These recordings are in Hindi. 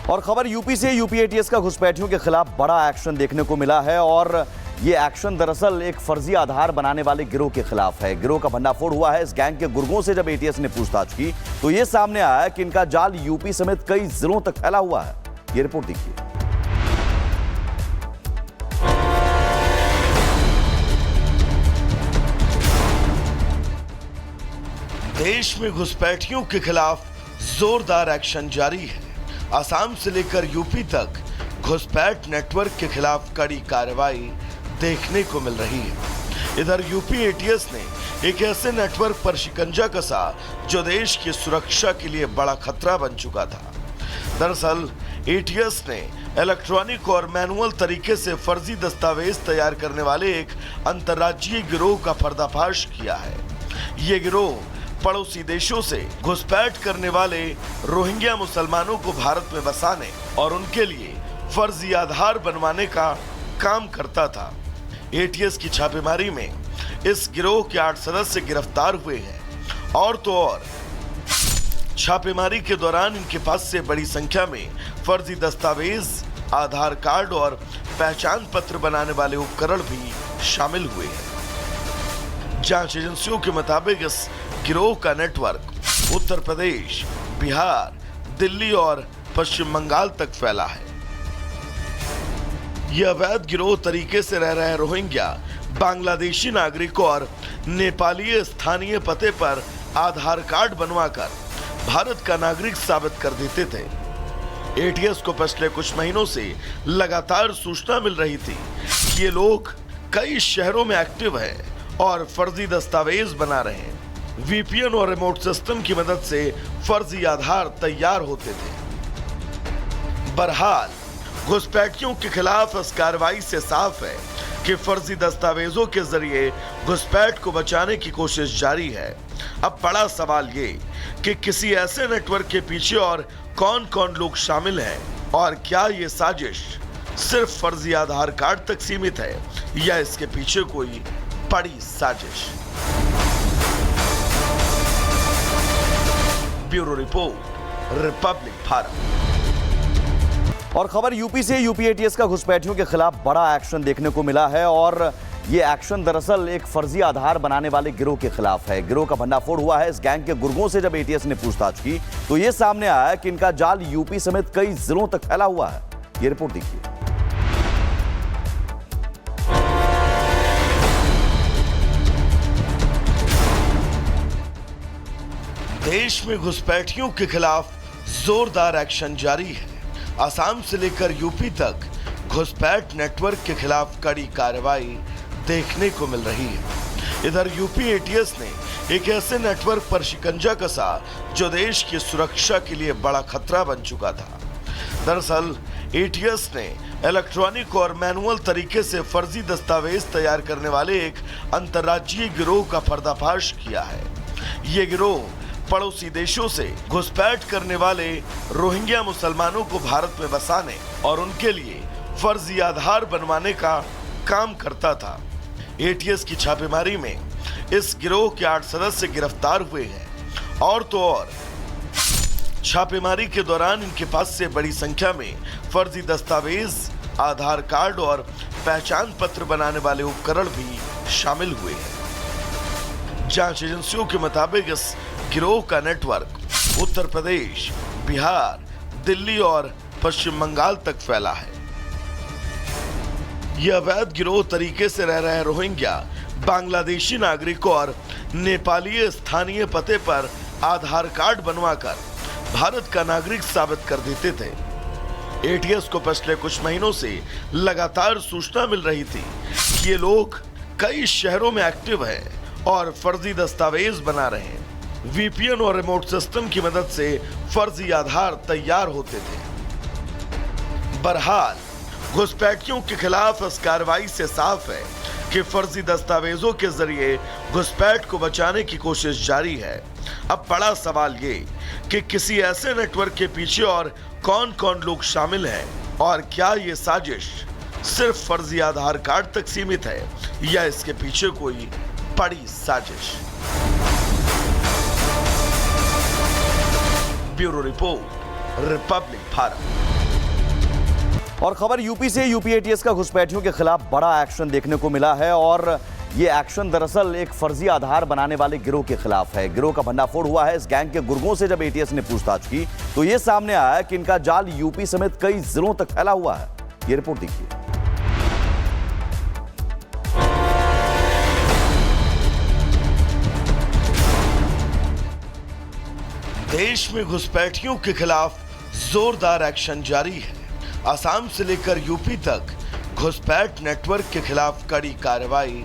और खबर यूपी से। यूपी एटीएस का घुसपैठियों के खिलाफ बड़ा एक्शन देखने को मिला है और ये एक्शन दरअसल एक फर्जी आधार बनाने वाले गिरोह के खिलाफ है। गिरोह का भंडाफोड़ हुआ है। इस गैंग के गुर्गों से जब एटीएस ने पूछताछ की तो ये सामने आया कि इनका जाल यूपी समेत कई जिलों तक फैला हुआ है। ये रिपोर्ट देखिए। देश में घुसपैठियों के खिलाफ जोरदार एक्शन जारी है। असम से लेकर यूपी तक घुसपैठ नेटवर्क के खिलाफ कड़ी कार्रवाई देखने को मिल रही है। इधर यूपी एटीएस ने एक ऐसे नेटवर्क पर शिकंजा कसा जो देश की सुरक्षा के लिए बड़ा खतरा बन चुका था। दरअसल एटीएस ने इलेक्ट्रॉनिक और मैनुअल तरीके से फर्जी दस्तावेज तैयार करने वाले एक अंतर्राज्यीय गिरोह का पर्दाफाश किया है। ये गिरोह पड़ोसी देशों से घुसपैठ करने वाले रोहिंग्या मुसलमानों को भारत में बसाने और उनके लिए फर्जी आधार बनवाने का काम करता था। एटीएस की छापेमारी में इस गिरोह के 8 सदस्य गिरफ्तार हुए हैं और तो और छापेमारी के दौरान इनके पास से बड़ी संख्या में फर्जी दस्तावेज, आधार कार्ड और पहचान पत्र बनाने वाले उपकरण भी शामिल हुए हैं। जांच एजेंसियों के मुताबिक इस गिरोह का नेटवर्क उत्तर प्रदेश, बिहार, दिल्ली और पश्चिम बंगाल तक फैला है। यह अवैध गिरोह तरीके से रह रहे रोहिंग्या, बांग्लादेशी नागरिकों और नेपाली स्थानीय पते पर आधार कार्ड बनवाकर भारत का नागरिक साबित कर देते थे। एटीएस को पिछले कुछ महीनों से लगातार सूचना मिल रही थी कि ये लोग कई शहरों में एक्टिव है और फर्जी दस्तावेज बना रहे हैं। वीपीएन और रिमोट सिस्टम की मदद से फर्जी आधार तैयार होते थे। बहरहाल घुसपैठियों के खिलाफ इस कार्रवाई से साफ है कि फर्जी दस्तावेजों के जरिए घुसपैठ को बचाने की कोशिश जारी है। अब बड़ा सवाल ये कि किसी ऐसे नेटवर्क के पीछे और कौन कौन लोग शामिल हैं और क्या ये साजिश सिर्फ फर्जी आधार कार्ड तक सीमित है या इसके पीछे कोई बड़ी साजिश। Bureau report, Republic Bharat. और खबर यूपी से। यूपी एटीएस का घुसपैठियों के खिलाफ बड़ा एक्शन देखने को मिला है और ये एक्शन दरअसल एक फर्जी आधार बनाने वाले गिरोह के खिलाफ है। गिरोह का भंडाफोड़ हुआ है। इस गैंग के गुर्गों से जब एटीएस ने पूछताछ की तो ये सामने आया कि इनका जाल यूपी समेत कई जिलों तक फैला हुआ है। ये रिपोर्ट देखिए। देश में घुसपैठियों के खिलाफ जोरदार एक्शन जारी है। असम से लेकर यूपी तक घुसपैठ नेटवर्क के खिलाफ कड़ी कार्रवाई देखने को मिल रही है। इधर यूपी एटीएस ने एक ऐसे नेटवर्क पर शिकंजा कसा जो देश की सुरक्षा के लिए बड़ा खतरा बन चुका था। दरअसल एटीएस ने इलेक्ट्रॉनिक और मैनुअल तरीके से फर्जी दस्तावेज तैयार करने वाले एक अंतर्राज्यीय गिरोह का पर्दाफाश किया है। ये गिरोह पड़ोसी देशों से घुसपैठ करने वाले रोहिंग्या मुसलमानों को भारत में बसाने और उनके लिए फर्जी आधार बनवाने का काम करता था। एटीएस की छापेमारी में इस गिरोह के 8 सदस्य गिरफ्तार हुए हैं और तो और छापेमारी के दौरान इनके पास से बड़ी संख्या में फर्जी दस्तावेज, आधार कार्ड और पहचान पत्र बनाने वाले उपकरण भी शामिल हुए हैं। जांच एजेंसियों के मुताबिक इस गिरोह का नेटवर्क उत्तर प्रदेश, बिहार, दिल्ली और पश्चिम बंगाल तक फैला है। यह अवैध गिरोह तरीके से रह रहे रोहिंग्या, बांग्लादेशी नागरिकों और नेपाली स्थानीय पते पर आधार कार्ड बनवाकर भारत का नागरिक साबित कर देते थे। एटीएस को पिछले कुछ महीनों से लगातार सूचना मिल रही थी कि ये लोग कई शहरों में एक्टिव है और फर्जी दस्तावेज बना रहे हैं। वीपीएन और रिमोट सिस्टम की मदद से फर्जी आधार तैयार होते थे। बहरहाल घुसपैठियों के खिलाफ इस कार्रवाई से साफ है कि फर्जी दस्तावेजों के जरिए घुसपैठ को बचाने की कोशिश जारी है। अब बड़ा सवाल ये कि किसी ऐसे नेटवर्क के पीछे और कौन कौन लोग शामिल हैं और क्या ये साजिश सिर्फ फर्जी आधार कार्ड तक सीमित है या इसके पीछे कोई बड़ी साजिश। Bureau report, Republic Bharat. और खबर यूपी से यूपी एटीएस का घुसपैठियों के खिलाफ बड़ा एक्शन देखने को मिला है और ये एक्शन दरअसल एक फर्जी आधार बनाने वाले गिरोह के खिलाफ है। गिरोह का भंडाफोड़ हुआ है। इस गैंग के गुर्गों से जब एटीएस ने पूछताछ की तो ये सामने आया कि इनका जाल यूपी समेत कई जिलों तक फैला हुआ है। ये रिपोर्ट देखिए। देश में घुसपैठियों के खिलाफ जोरदार एक्शन जारी है। असम से लेकर यूपी तक घुसपैठ नेटवर्क के खिलाफ कड़ी कार्रवाई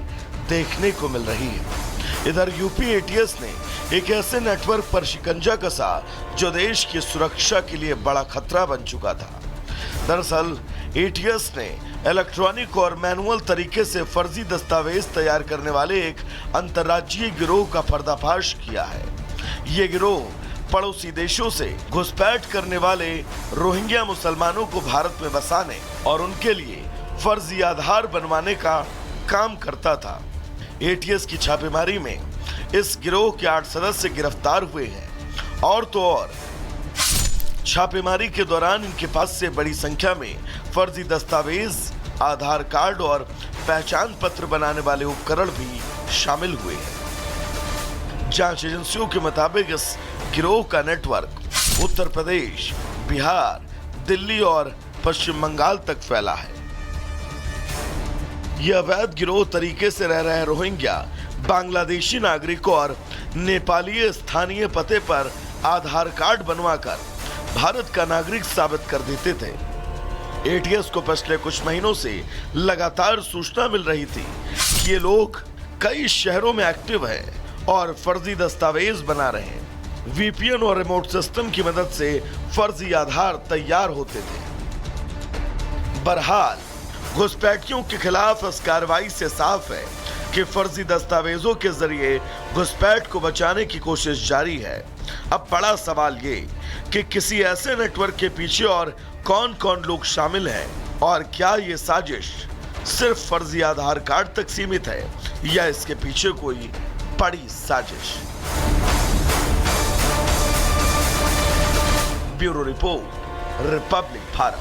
देखने को मिल रही है। इधर यूपी एटीएस ने एक ऐसे नेटवर्क पर शिकंजा कसा जो देश की सुरक्षा के लिए बड़ा खतरा बन चुका था। दरअसल एटीएस ने इलेक्ट्रॉनिक और मैनुअल तरीके से फर्जी दस्तावेज तैयार करने वाले एक अंतर्राज्यीय गिरोह का पर्दाफाश किया है। ये गिरोह पड़ोसी देशों से घुसपैठ करने वाले रोहिंग्या मुसलमानों को भारत में बसाने और उनके लिए फर्जी आधार बनवाने का काम करता था। एटीएस की छापेमारी में इस गिरोह के 8 सदस्य गिरफ्तार हुए हैं और तो और छापेमारी के दौरान इनके पास से बड़ी संख्या में फर्जी दस्तावेज, आधार कार्ड और पहचान पत्र बनाने वाले उपकरण भी शामिल हुए हैं। जांच एजेंसियों के मुताबिक इस गिरोह का नेटवर्क उत्तर प्रदेश, बिहार, दिल्ली और पश्चिम बंगाल तक फैला है। यह अवैध गिरोह तरीके से रह रहे रोहिंग्या, बांग्लादेशी नागरिकों और नेपाली स्थानीय पते पर आधार कार्ड बनवाकर भारत का नागरिक साबित कर देते थे। एटीएस को पिछले कुछ महीनों से लगातार सूचना मिल रही थी कि ये लोग कई शहरों में एक्टिव हैं और फर्जी दस्तावेज बना रहे हैं। वीपीएन और रिमोट सिस्टम की मदद से फर्जी आधार तैयार होते थे। बहरहाल घुसपैठियों के खिलाफ इस कार्रवाई से साफ है कि फर्जी दस्तावेजों के जरिए घुसपैठ को बचाने की कोशिश जारी है। अब बड़ा सवाल ये कि किसी ऐसे नेटवर्क के पीछे और कौन कौन लोग शामिल हैं और क्या ये साजिश सिर्फ फर्जी आधार कार्ड तक सीमित है या इसके पीछे कोई बड़ी साजिश। Bureau report, Republic Bharat.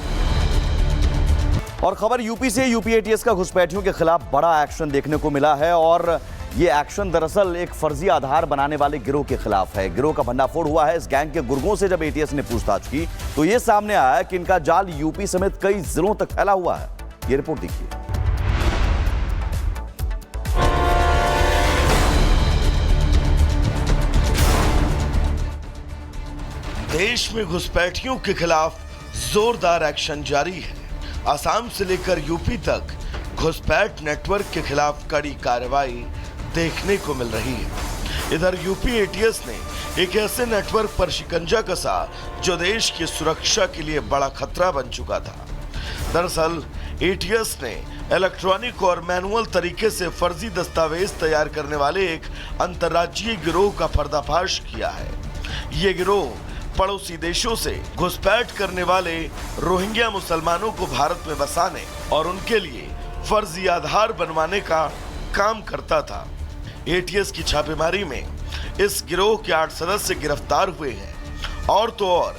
और खबर यूपी से यूपी एटीएस का घुसपैठियों के खिलाफ बड़ा एक्शन देखने को मिला है और ये एक्शन दरअसल एक फर्जी आधार बनाने वाले गिरोह के खिलाफ है। गिरोह का भंडाफोड़ हुआ है। इस गैंग के गुर्गों से जब एटीएस ने पूछताछ की तो ये सामने आया कि इनका जाल यूपी समेत कई जिलों तक फैला हुआ है। ये रिपोर्ट देखिए। देश में घुसपैठियों के खिलाफ जोरदार एक्शन जारी है। असम से लेकर यूपी तक घुसपैठ नेटवर्क के खिलाफ कड़ी कार्रवाई देखने को मिल रही है। इधर यूपी एटीएस ने एक ऐसे नेटवर्क पर शिकंजा कसा जो देश की सुरक्षा के लिए बड़ा खतरा बन चुका था। दरअसल एटीएस ने इलेक्ट्रॉनिक और मैनुअल तरीके से फर्जी दस्तावेज तैयार करने वाले एक अंतर्राज्यीय गिरोह का पर्दाफाश किया है। ये गिरोह पड़ोसी देशों से घुसपैठ करने वाले रोहिंग्या मुसलमानों को भारत में बसाने और उनके लिए फर्जी आधार बनवाने का काम करता था। एटीएस की छापेमारी में इस गिरोह के 8 सदस्य गिरफ्तार हुए हैं और तो और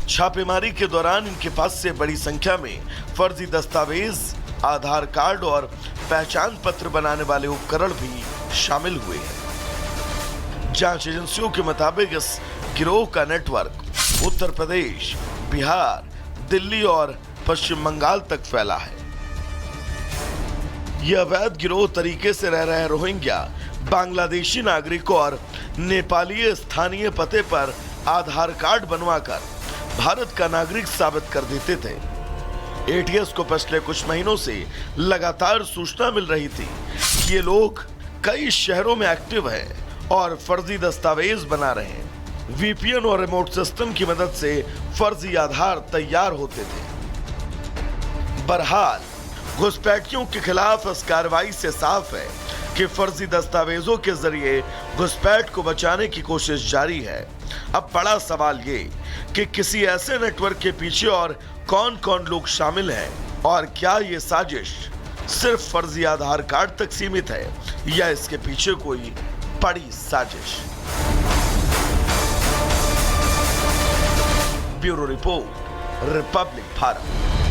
छापेमारी के दौरान इनके पास से बड़ी संख्या में फर्जी दस्तावेज, आधार कार्ड और पहचान पत्र बनाने वाले उपकरण भी शामिल हुए हैं। जांच एजेंसियों के मुताबिक इस गिरोह का नेटवर्क उत्तर प्रदेश, बिहार, दिल्ली और पश्चिम बंगाल तक फैला है। यह अवैध गिरोह तरीके से रह रहे रोहिंग्या, बांग्लादेशी नागरिकों और नेपाली स्थानीय पते पर आधार कार्ड बनवाकर भारत का नागरिक साबित कर देते थे। एटीएस को पिछले कुछ महीनों से लगातार सूचना मिल रही थी कि ये लोग कई शहरों में एक्टिव हैं और फर्जी दस्तावेज बना रहे हैं। वीपीएन और रिमोट सिस्टम की मदद से फर्जी आधार तैयार होते थे। बहरहाल घुसपैठियों के खिलाफ इस कार्रवाई से साफ है कि फर्जी दस्तावेजों के जरिए घुसपैठ को बचाने की कोशिश जारी है। अब बड़ा सवाल ये कि किसी ऐसे नेटवर्क के पीछे और कौन कौन लोग शामिल हैं और क्या ये साजिश सिर्फ फर्जी आधार कार्ड तक सीमित है या इसके पीछे कोई बड़ी साजिश। Bureau report, Republic Bharat.